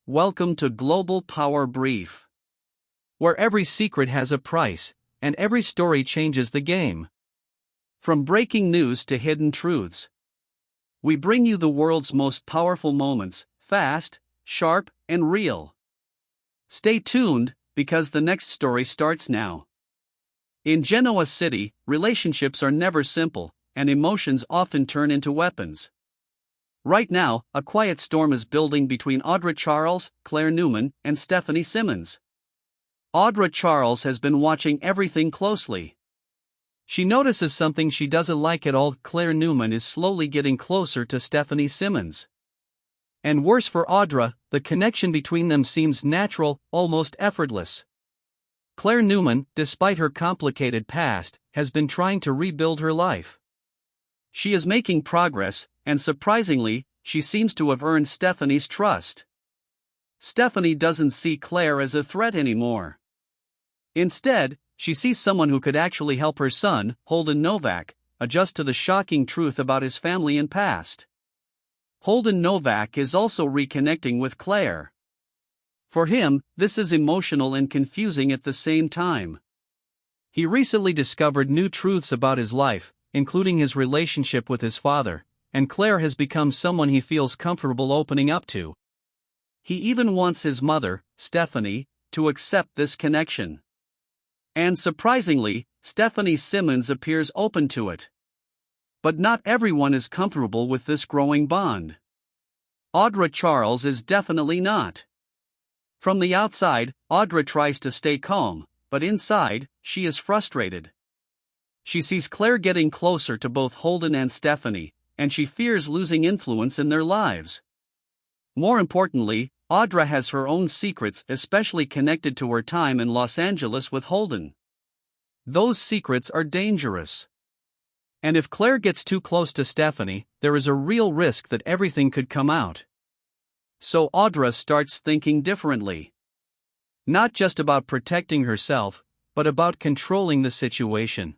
Welcome to Global Power Brief, where every secret has a price, and every story changes the game. From breaking news to hidden truths, we bring you the world's most powerful moments, fast, sharp, and real. Stay tuned, because the next story starts now. In Genoa City, relationships are never simple, and emotions often turn into weapons. Right now, a quiet storm is building between Audra Charles, Claire Newman, and Stephanie Simmons. Audra Charles has been watching everything closely. She notices something she doesn't like at all. Claire Newman is slowly getting closer to Stephanie Simmons. And worse for Audra, the connection between them seems natural, almost effortless. Claire Newman, despite her complicated past, has been trying to rebuild her life. She is making progress, and surprisingly, she seems to have earned Stephanie's trust. Stephanie doesn't see Claire as a threat anymore. Instead, she sees someone who could actually help her son, Holden Novak, adjust to the shocking truth about his family and past. Holden Novak is also reconnecting with Claire. For him, this is emotional and confusing at the same time. He recently discovered new truths about his life, including his relationship with his father, and Claire has become someone he feels comfortable opening up to. He even wants his mother, Stephanie, to accept this connection. And surprisingly, Stephanie Simmons appears open to it. But not everyone is comfortable with this growing bond. Audra Charles is definitely not. From the outside, Audra tries to stay calm, but inside, she is frustrated. She sees Claire getting closer to both Holden and Stephanie, and she fears losing influence in their lives. More importantly, Audra has her own secrets, especially connected to her time in Los Angeles with Holden. Those secrets are dangerous. And if Claire gets too close to Stephanie, there is a real risk that everything could come out. So Audra starts thinking differently. Not just about protecting herself, but about controlling the situation.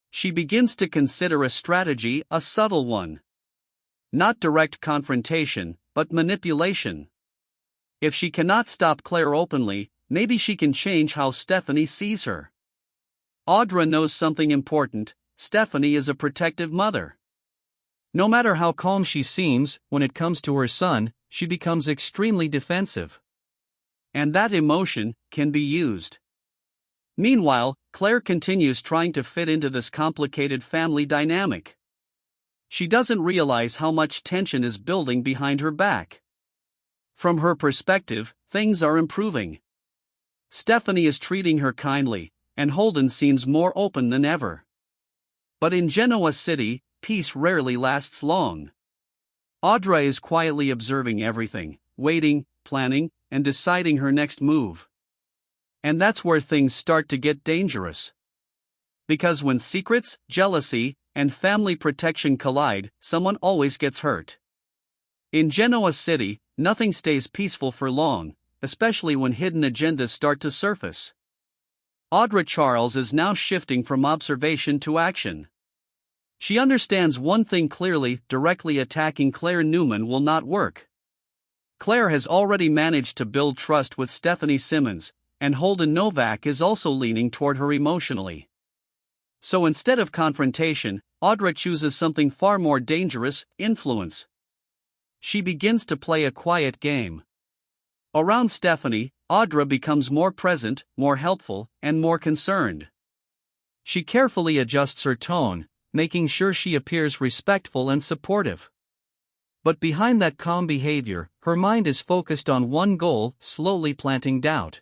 She begins to consider a strategy, a subtle one. Not direct confrontation, but manipulation. If she cannot stop Claire openly, maybe she can change how Stephanie sees her. Audra knows something important: Stephanie is a protective mother. No matter how calm she seems, when it comes to her son, she becomes extremely defensive. And that emotion can be used. Meanwhile, Claire continues trying to fit into this complicated family dynamic. She doesn't realize how much tension is building behind her back. From her perspective, things are improving. Stephanie is treating her kindly, and Holden seems more open than ever. But in Genoa City, peace rarely lasts long. Audra is quietly observing everything, waiting, planning, and deciding her next move. And that's where things start to get dangerous. Because when secrets, jealousy, and family protection collide, someone always gets hurt. In Genoa City, nothing stays peaceful for long, especially when hidden agendas start to surface. Audra Charles is now shifting from observation to action. She understands one thing clearly: directly attacking Claire Newman will not work. Claire has already managed to build trust with Stephanie Simmons, and Holden Novak is also leaning toward her emotionally. So instead of confrontation, Audra chooses something far more dangerous: influence. She begins to play a quiet game. Around Stephanie, Audra becomes more present, more helpful, and more concerned. She carefully adjusts her tone, making sure she appears respectful and supportive. But behind that calm behavior, her mind is focused on one goal: slowly planting doubt.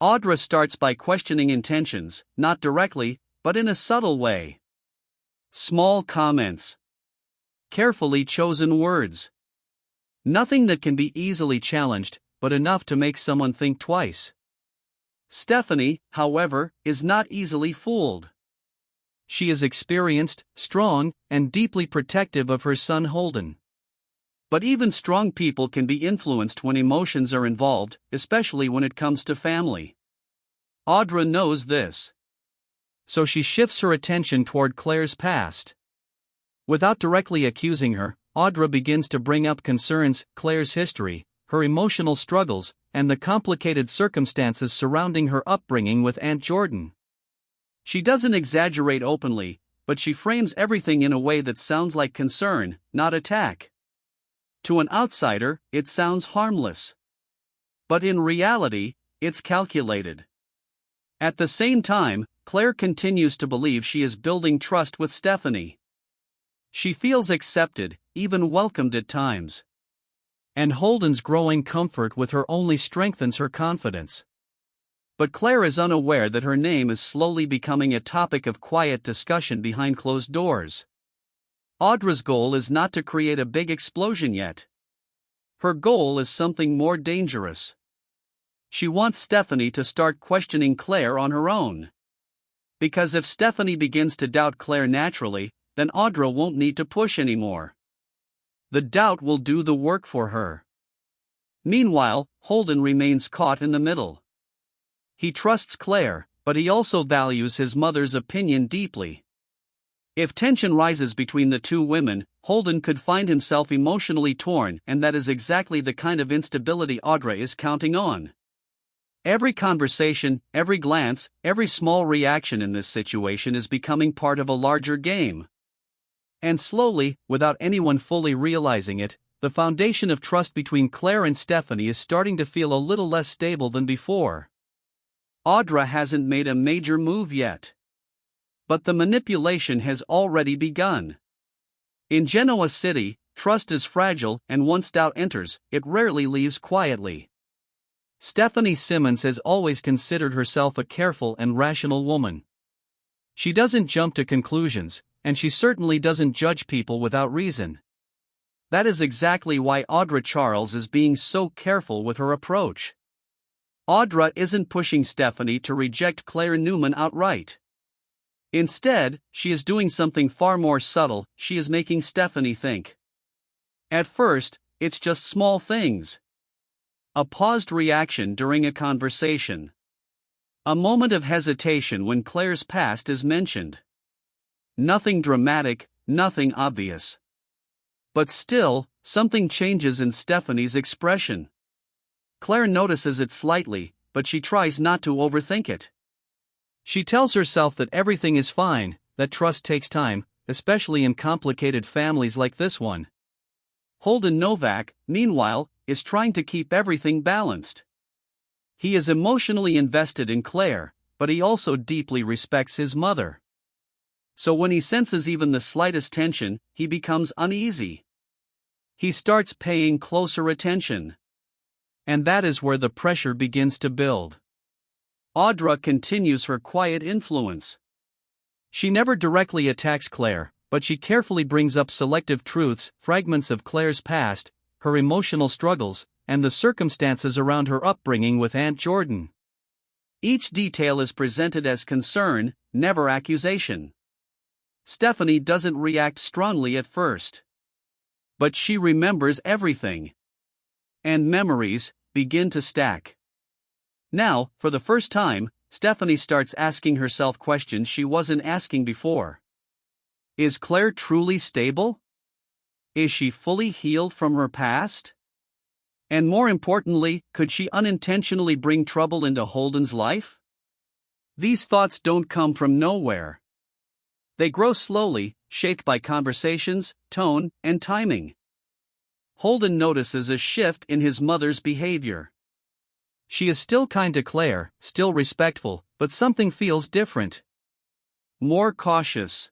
Audra starts by questioning intentions, not directly, but in a subtle way. Small comments. Carefully chosen words. Nothing that can be easily challenged, but enough to make someone think twice. Stephanie, however, is not easily fooled. She is experienced, strong, and deeply protective of her son Holden. But even strong people can be influenced when emotions are involved, especially when it comes to family. Audra knows this. So she shifts her attention toward Claire's past. Without directly accusing her, Audra begins to bring up concerns: Claire's history, her emotional struggles, and the complicated circumstances surrounding her upbringing with Aunt Jordan. She doesn't exaggerate openly, but she frames everything in a way that sounds like concern, not attack. To an outsider, it sounds harmless. But in reality, it's calculated. At the same time, Claire continues to believe she is building trust with Stephanie. She feels accepted, even welcomed at times. And Holden's growing comfort with her only strengthens her confidence. But Claire is unaware that her name is slowly becoming a topic of quiet discussion behind closed doors. Audra's goal is not to create a big explosion yet. Her goal is something more dangerous. She wants Stephanie to start questioning Claire on her own. Because if Stephanie begins to doubt Claire naturally, then Audra won't need to push anymore. The doubt will do the work for her. Meanwhile, Holden remains caught in the middle. He trusts Claire, but he also values his mother's opinion deeply. If tension rises between the two women, Holden could find himself emotionally torn, and that is exactly the kind of instability Audra is counting on. Every conversation, every glance, every small reaction in this situation is becoming part of a larger game. And slowly, without anyone fully realizing it, the foundation of trust between Claire and Stephanie is starting to feel a little less stable than before. Audra hasn't made a major move yet. But the manipulation has already begun. In Genoa City, trust is fragile, and once doubt enters, it rarely leaves quietly. Stephanie Simmons has always considered herself a careful and rational woman. She doesn't jump to conclusions, and she certainly doesn't judge people without reason. That is exactly why Audra Charles is being so careful with her approach. Audra isn't pushing Stephanie to reject Claire Newman outright. Instead, she is doing something far more subtle. She is making Stephanie think. At first, it's just small things. A paused reaction during a conversation. A moment of hesitation when Claire's past is mentioned. Nothing dramatic, nothing obvious. But still, something changes in Stephanie's expression. Claire notices it slightly, but she tries not to overthink it. She tells herself that everything is fine, that trust takes time, especially in complicated families like this one. Holden Novak, meanwhile, is trying to keep everything balanced. He is emotionally invested in Claire, but he also deeply respects his mother. So when he senses even the slightest tension, he becomes uneasy. He starts paying closer attention. And that is where the pressure begins to build. Audra continues her quiet influence. She never directly attacks Claire, but she carefully brings up selective truths, fragments of Claire's past, her emotional struggles, and the circumstances around her upbringing with Aunt Jordan. Each detail is presented as concern, never accusation. Stephanie doesn't react strongly at first. But she remembers everything. And memories begin to stack. Now, for the first time, Stephanie starts asking herself questions she wasn't asking before. Is Claire truly stable? Is she fully healed from her past? And more importantly, could she unintentionally bring trouble into Holden's life? These thoughts don't come from nowhere. They grow slowly, shaped by conversations, tone, and timing. Holden notices a shift in his mother's behavior. She is still kind to Claire, still respectful, but something feels different. More cautious.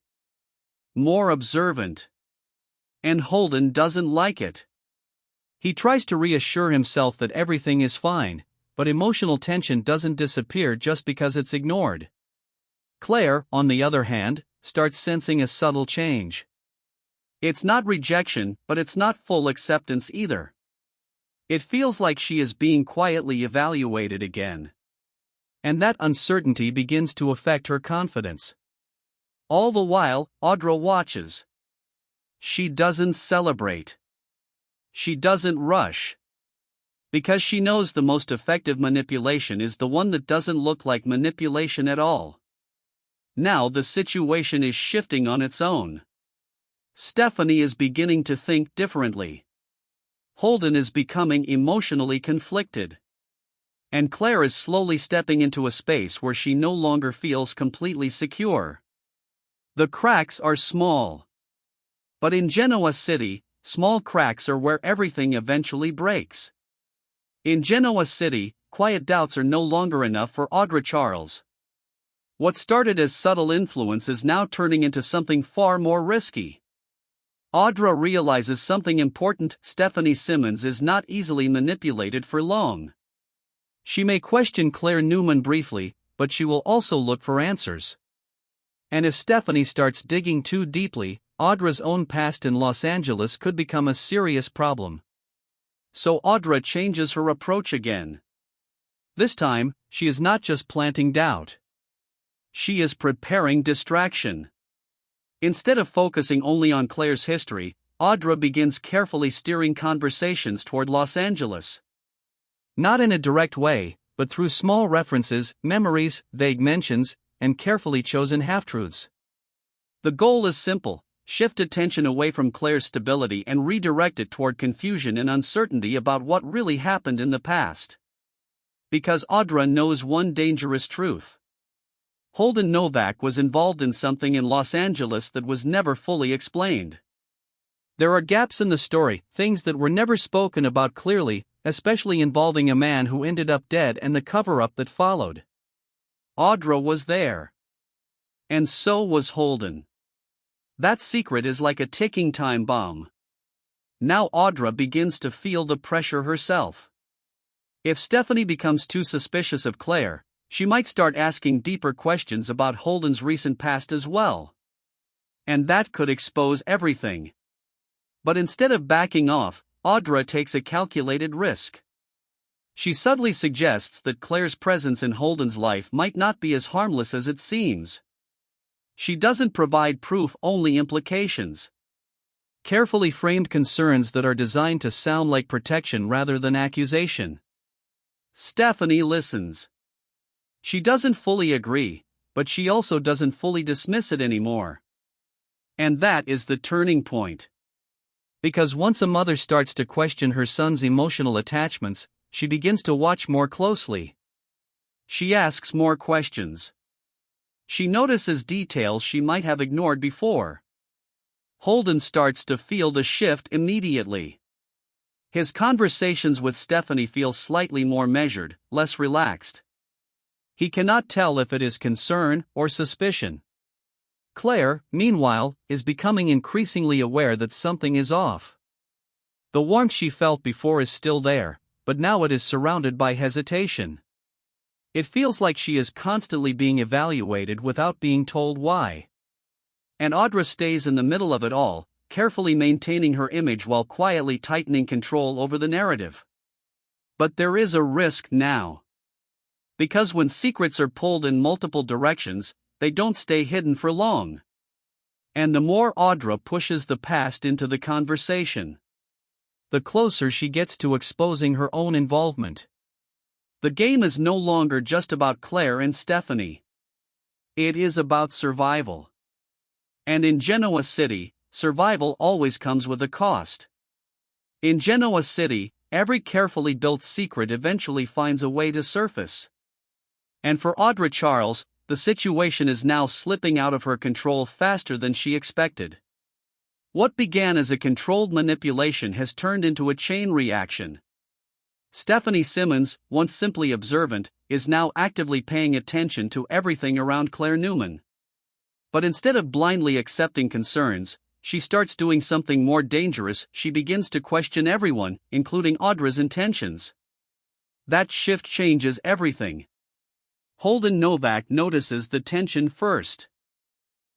More observant. And Holden doesn't like it. He tries to reassure himself that everything is fine, but emotional tension doesn't disappear just because it's ignored. Claire, on the other hand, starts sensing a subtle change. It's not rejection, but it's not full acceptance either. It feels like she is being quietly evaluated again. And that uncertainty begins to affect her confidence. All the while, Audra watches. She doesn't celebrate. She doesn't rush. Because she knows the most effective manipulation is the one that doesn't look like manipulation at all. Now the situation is shifting on its own. Stephanie is beginning to think differently. Holden is becoming emotionally conflicted. And Claire is slowly stepping into a space where she no longer feels completely secure. The cracks are small. But in Genoa City, small cracks are where everything eventually breaks. In Genoa City, quiet doubts are no longer enough for Audra Charles. What started as subtle influence is now turning into something far more risky. Audra realizes something important: Stephanie Simmons is not easily manipulated for long. She may question Claire Newman briefly, but she will also look for answers. And if Stephanie starts digging too deeply, Audra's own past in Los Angeles could become a serious problem. So Audra changes her approach again. This time, she is not just planting doubt. She is preparing distraction. Instead of focusing only on Claire's history, Audra begins carefully steering conversations toward Los Angeles. Not in a direct way, but through small references, memories, vague mentions, and carefully chosen half-truths. The goal is simple: shift attention away from Claire's stability and redirect it toward confusion and uncertainty about what really happened in the past. Because Audra knows one dangerous truth. Holden Novak was involved in something in Los Angeles that was never fully explained. There are gaps in the story, things that were never spoken about clearly, especially involving a man who ended up dead and the cover-up that followed. Audra was there. And so was Holden. That secret is like a ticking time bomb. Now Audra begins to feel the pressure herself. If Stephanie becomes too suspicious of Claire, she might start asking deeper questions about Holden's recent past as well. And that could expose everything. But instead of backing off, Audra takes a calculated risk. She subtly suggests that Claire's presence in Holden's life might not be as harmless as it seems. She doesn't provide proof, only implications. Carefully framed concerns that are designed to sound like protection rather than accusation. Stephanie listens. She doesn't fully agree, but she also doesn't fully dismiss it anymore. And that is the turning point. Because once a mother starts to question her son's emotional attachments, she begins to watch more closely. She asks more questions. She notices details she might have ignored before. Holden starts to feel the shift immediately. His conversations with Stephanie feel slightly more measured, less relaxed. He cannot tell if it is concern or suspicion. Claire, meanwhile, is becoming increasingly aware that something is off. The warmth she felt before is still there, but now it is surrounded by hesitation. It feels like she is constantly being evaluated without being told why. And Audra stays in the middle of it all, carefully maintaining her image while quietly tightening control over the narrative. But there is a risk now. Because when secrets are pulled in multiple directions, they don't stay hidden for long. And the more Audra pushes the past into the conversation, the closer she gets to exposing her own involvement. The game is no longer just about Claire and Stephanie. It is about survival. And in Genoa City, survival always comes with a cost. In Genoa City, every carefully built secret eventually finds a way to surface. And for Audra Charles, the situation is now slipping out of her control faster than she expected. What began as a controlled manipulation has turned into a chain reaction. Stephanie Simmons, once simply observant, is now actively paying attention to everything around Claire Newman. But instead of blindly accepting concerns, she starts doing something more dangerous. She begins to question everyone, including Audra's intentions. That shift changes everything. Holden Novak notices the tension first.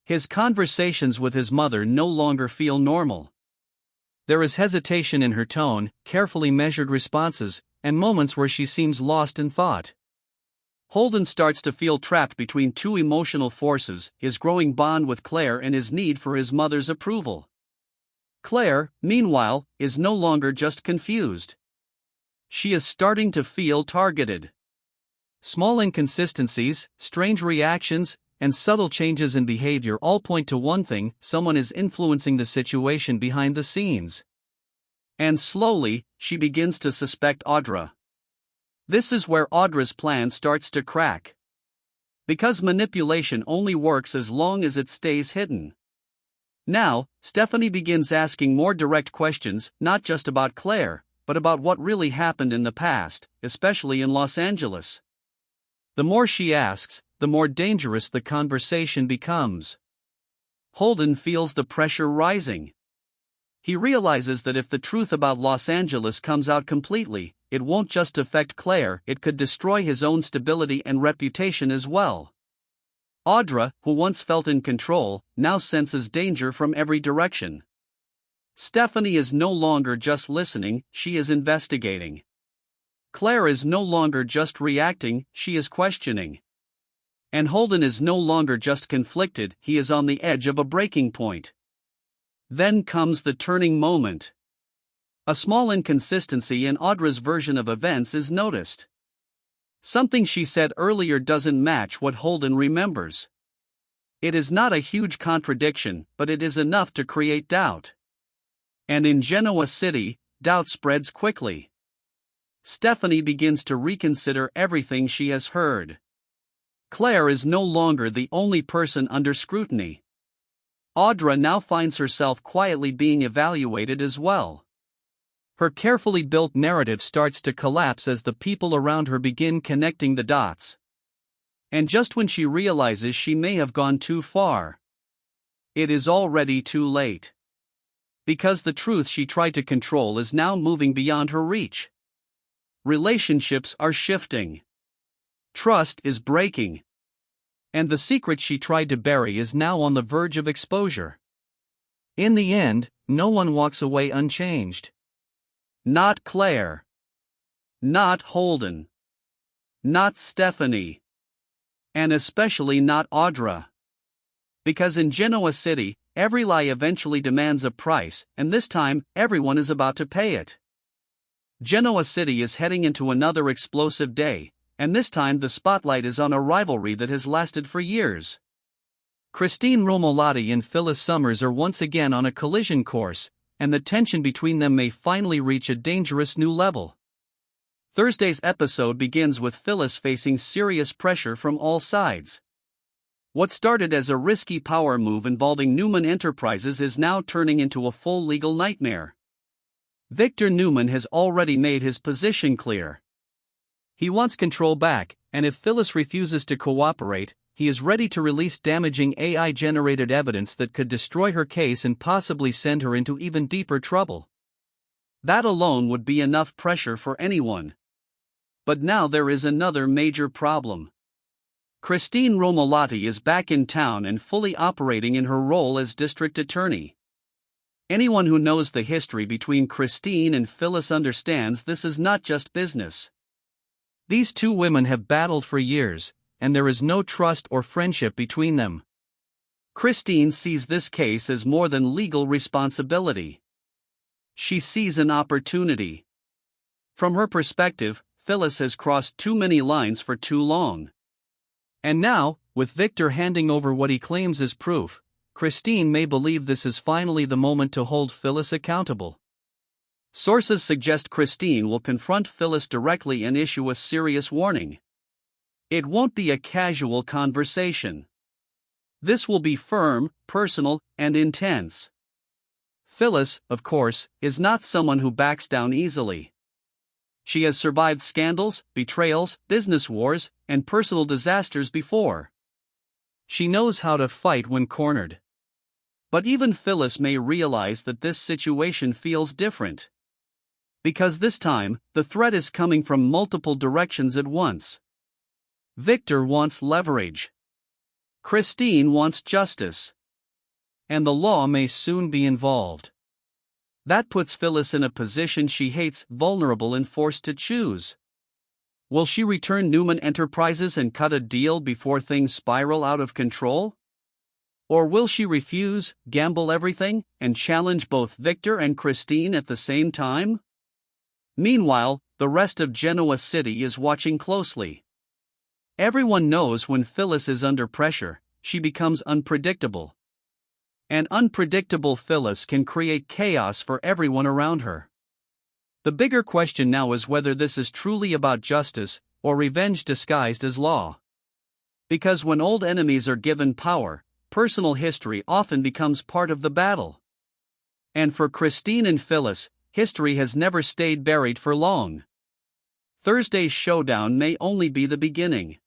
His conversations with his mother no longer feel normal. There is hesitation in her tone, carefully measured responses, and moments where she seems lost in thought. Holden starts to feel trapped between two emotional forces: his growing bond with Claire and his need for his mother's approval. Claire, meanwhile, is no longer just confused. She is starting to feel targeted. Small inconsistencies, strange reactions, and subtle changes in behavior all point to one thing: someone is influencing the situation behind the scenes. And slowly, she begins to suspect Audra. This is where Audra's plan starts to crack. Because manipulation only works as long as it stays hidden. Now, Stephanie begins asking more direct questions, not just about Claire, but about what really happened in the past, especially in Los Angeles. The more she asks, the more dangerous the conversation becomes. Holden feels the pressure rising. He realizes that if the truth about Los Angeles comes out completely, it won't just affect Claire, it could destroy his own stability and reputation as well. Audra, who once felt in control, now senses danger from every direction. Stephanie is no longer just listening, she is investigating. Claire is no longer just reacting, she is questioning. And Holden is no longer just conflicted, he is on the edge of a breaking point. Then comes the turning moment. A small inconsistency in Audra's version of events is noticed. Something she said earlier doesn't match what Holden remembers. It is not a huge contradiction, but it is enough to create doubt. And in Genoa City, doubt spreads quickly. Stephanie begins to reconsider everything she has heard. Claire is no longer the only person under scrutiny. Audra now finds herself quietly being evaluated as well. Her carefully built narrative starts to collapse as the people around her begin connecting the dots. And just when she realizes she may have gone too far, it is already too late. Because the truth she tried to control is now moving beyond her reach. Relationships are shifting. Trust is breaking. And the secret she tried to bury is now on the verge of exposure. In the end, no one walks away unchanged. Not Claire. Not Holden. Not Stephanie. And especially not Audra. Because in Genoa City, every lie eventually demands a price, and this time, everyone is about to pay it. Genoa City is heading into another explosive day, and this time the spotlight is on a rivalry that has lasted for years. Christine Romolotti and Phyllis Summers are once again on a collision course, and the tension between them may finally reach a dangerous new level. Thursday's episode begins with Phyllis facing serious pressure from all sides. What started as a risky power move involving Newman Enterprises is now turning into a full legal nightmare. Victor Newman has already made his position clear. He wants control back, and if Phyllis refuses to cooperate, he is ready to release damaging AI-generated evidence that could destroy her case and possibly send her into even deeper trouble. That alone would be enough pressure for anyone. But now there is another major problem. Christine Romolotti is back in town and fully operating in her role as district attorney. Anyone who knows the history between Christine and Phyllis understands this is not just business. These two women have battled for years, and there is no trust or friendship between them. Christine sees this case as more than legal responsibility. She sees an opportunity. From her perspective, Phyllis has crossed too many lines for too long. And now, with Victor handing over what he claims as proof, Christine may believe this is finally the moment to hold Phyllis accountable. Sources suggest Christine will confront Phyllis directly and issue a serious warning. It won't be a casual conversation. This will be firm, personal, and intense. Phyllis, of course, is not someone who backs down easily. She has survived scandals, betrayals, business wars, and personal disasters before. She knows how to fight when cornered. But even Phyllis may realize that this situation feels different. Because this time, the threat is coming from multiple directions at once. Victor wants leverage. Christine wants justice. And the law may soon be involved. That puts Phyllis in a position she hates, vulnerable and forced to choose. Will she return Newman Enterprises and cut a deal before things spiral out of control? Or will she refuse, gamble everything, and challenge both Victor and Christine at the same time? Meanwhile, the rest of Genoa City is watching closely. Everyone knows when Phyllis is under pressure, she becomes unpredictable. An unpredictable Phyllis can create chaos for everyone around her. The bigger question now is whether this is truly about justice, or revenge disguised as law. Because when old enemies are given power, personal history often becomes part of the battle. And for Christine and Phyllis, history has never stayed buried for long. Thursday's showdown may only be the beginning.